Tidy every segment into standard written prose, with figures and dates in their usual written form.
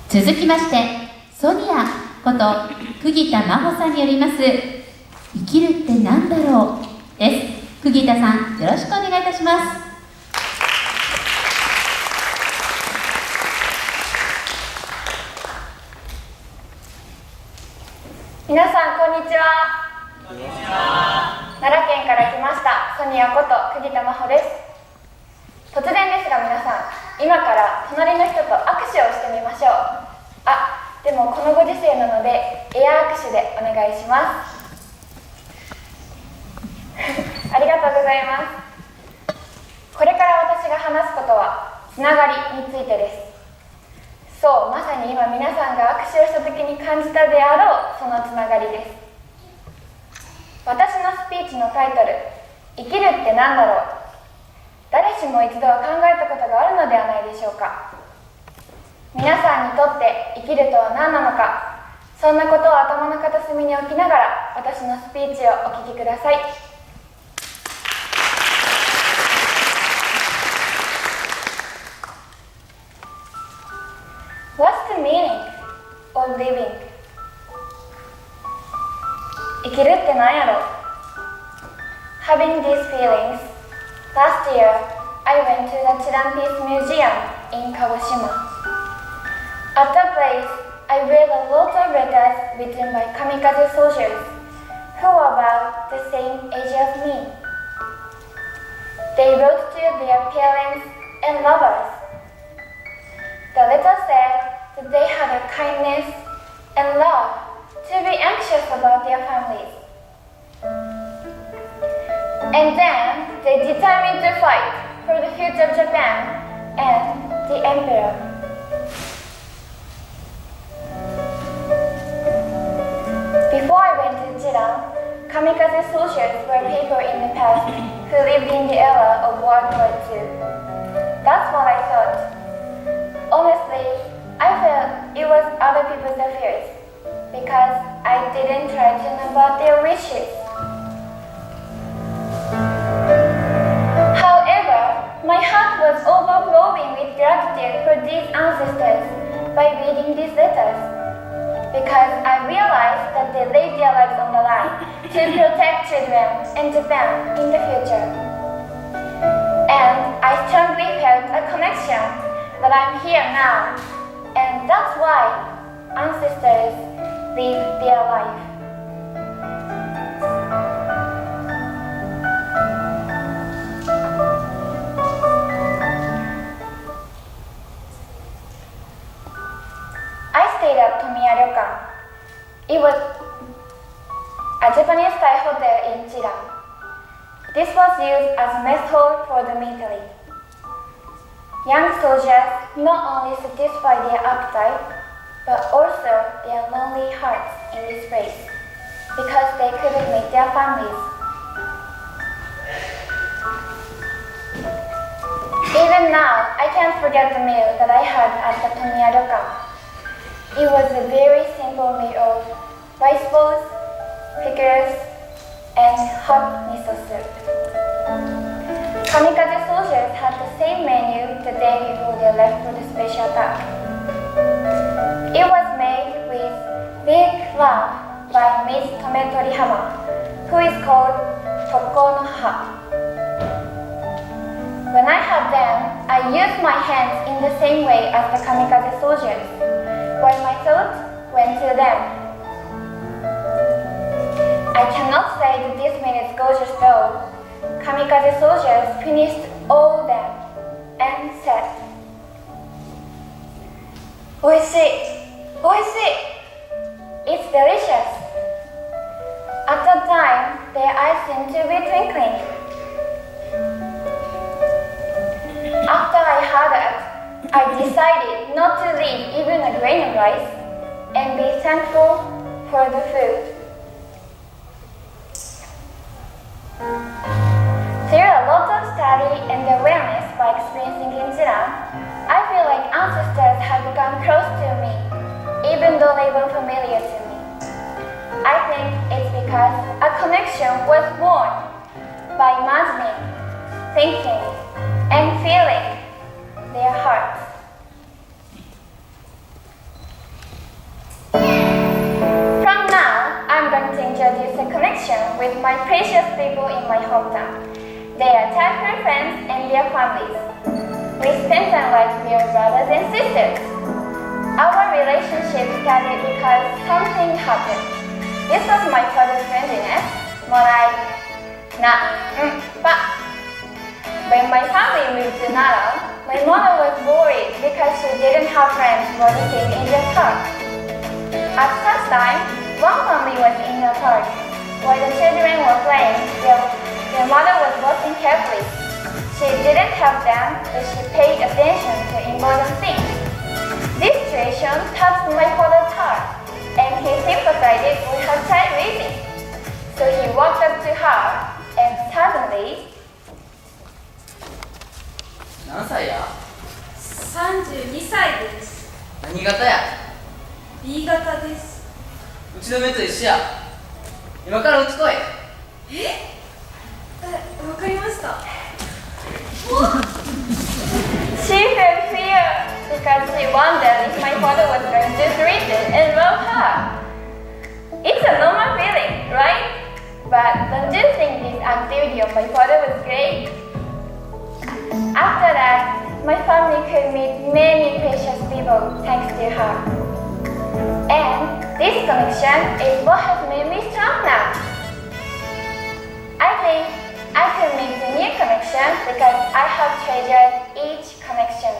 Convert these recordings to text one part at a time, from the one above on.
続きまして、ソニアこと釘田真帆さんによります、生きるって何だろうです。釘田さん、よろしくお願いいたします。皆さん、こんにちは。奈良県から来ましたソニアこと釘田真帆です。突然ですが皆さん、今から隣の人と握手をしてみましょう。でもこのご時世なのでエア握手でお願いしますありがとうございます。これから私が話すことはつながりについてです。そう、まさに今皆さんが握手をした時に感じたであろうそのつながりです。私のスピーチのタイトル、生きるって何だろう。誰しも一度は考えたことがあるのではないでしょうか。皆さんにとって生きるとは何なのか、そんなことを頭の片隅に置きながら私のスピーチをお聞きください。What's the meaning of living? 生きるって何やろ。 Having these feelings, last year I went to the Chiran Museum in Kagoshima.At that place, I read a lot of letters written by kamikaze soldiers who were about the same age as me. They wrote to their parents and lovers. The letters said that they had a kindness and love to be anxious about their families. And then they determined to fight for the future of Japan and the Emperor.Before I went to Chiran, kamikaze soldiers were people in the past who lived in the era of World War II. That's what I thought. Honestly, I felt it was other people's affairs because I didn't try to know about their wishes. However, my heart was overflowing with gratitude for these ancestors by reading these letters.Because I realized that they laid their lives on the line to protect children and Japan in the future. And I strongly felt a connection that I'm here now, and that's why ancestors live their life. I stayed at Tomiya Ryokan.It was a Japanese-style hotel in Chiran. This was used as a mess hall for the military. Young soldiers not only satisfied their appetite, but also their lonely hearts in this place, because they couldn't meet their families. Even now, I can't forget the meal that I had at the Tomiya Ryokan.It was a very simple meal of rice balls, pickles, and hot miso soup. Kamikaze soldiers had the same menu the day before they left for the special attack. It was made with big love by Miss Tome Torihama, who is called Tokko no Ha. When I had them, I used my hands in the same way as the kamikaze soldiers.While my thoughts went to them. I cannot say that this meal is gorgeous though. Kamikaze soldiers finished all them and said, おいしい! It's delicious! At that time, their eyes seemed to be twinkling. After I heard it,I decided not to leave even a grain of rice and be thankful for the food. Through a lot of study and awareness by experiencing in Chiran, I feel like ancestors have become close to me, even though they were familiar to me. I think it's because a connection was born by imagining, thinking, and feeling their hearts. connection with my precious people in my hometown. They are childhood friends and their families. We spend time like we are brothers and sisters. Our relationship started because something happened. This was my father's friendliness, more like pa. When my family moved to Nara, my mother was worried because she didn't have friends for the same in the park. At such time, one family was in the park. While the children were playing, their mother was watching carefully. She didn't help them, but she paid attention to important things. This situation touched my father's heart, and he sympathized with her child raising. So he walked up to her, and suddenly, 何歳や32歳です。何型や B 型です。うちの目と一緒や今からうち来いわかりました。she felt fear because she wondered if my father was going to treat it and love her. It's a normal feeling, right? But don't you think this activity of my father was great? After that, my family could meet many precious people thanks to her. And this connection is what has made me strong now. I think I could make a new connection because I have treasured each connection.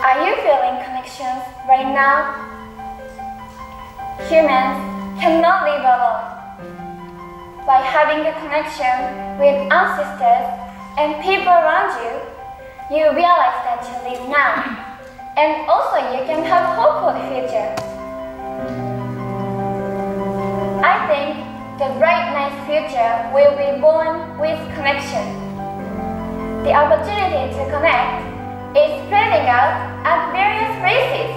Are you feeling connections right now? Humans cannot live alone. By having a connection with ancestors and people around you, you realize that you live now, and also you can have hope for the future. I think the bright, nice future will be born with connection. The opportunity to connect is spreading out at various places.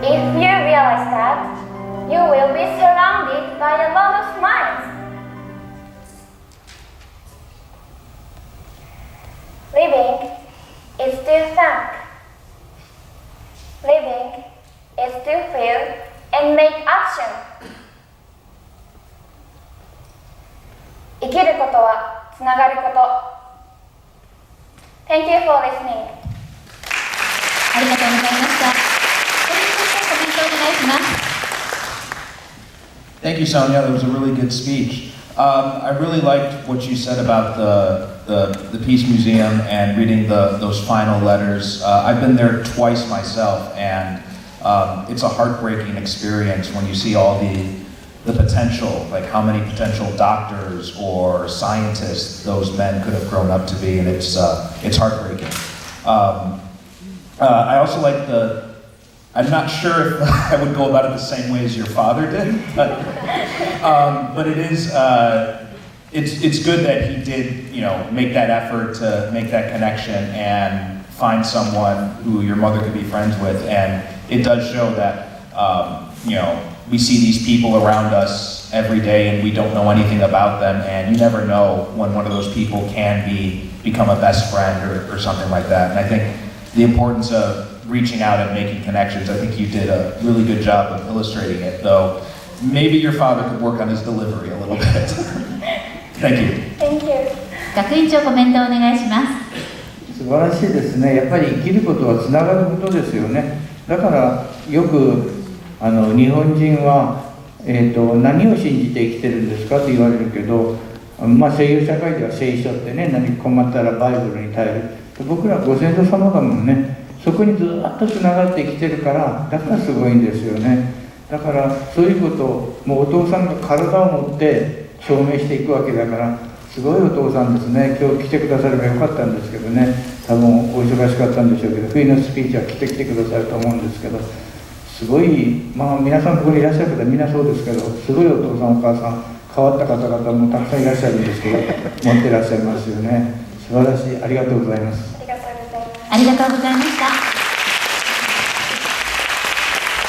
If you realize that, you will be surrounded by a lot of smiles. Living is to thank. Living is to feel and make action. 生きることはつながること。Thank you for listening. ありがとうございました。それについてコメントをお願いします。Thank you, Sonia. That was a really good speech. I really liked what you said about the Peace Museum and reading those final letters. I've been there twice myself, and it's a heartbreaking experience when you see all the potential, like how many potential doctors or scientists those men could have grown up to be, and it's heartbreaking. I also like I'm not sure if I would go about it the same way as your father did, but it is, it's good that he did, make that effort to make that connection and find someone who your mother could be friends with. And it does show that, we see these people around us every day and we don't know anything about them, and you never know when one of those people can become a best friend or something like that. And I think the importance of reaching out and making connections, I think you did a really good job of illustrating it, though maybe your father could work on his delivery a little bit. Thank you. Thank you. 学院長コメントをお願いします。素晴らしいですね。やっぱり生きることはつながることですよね。だからよく日本人は、何を信じて生きてるんですかと言われるけど、西洋社会では聖書ってね、何か困ったらバイブルに頼る。僕らご先祖様だもんね。そこにずっとつながって生きてるから、だからすごいんですよね。だからそういうことをもうお父さんが体を持って証明していくわけだから、すごいお父さんですね。今日来てくださればよかったんですけどね、多分お忙しかったんでしょうけど、冬のスピーチは来てくださると思うんですけど、すごい、皆さんここにいらっしゃる方みんなそうですけど、すごいお父さんお母さん変わった方々もたくさんいらっしゃるんですけど、持ってらっしゃいますよね。素晴らしい。ありがとうございます。ありがとうございます。ありがとうございました。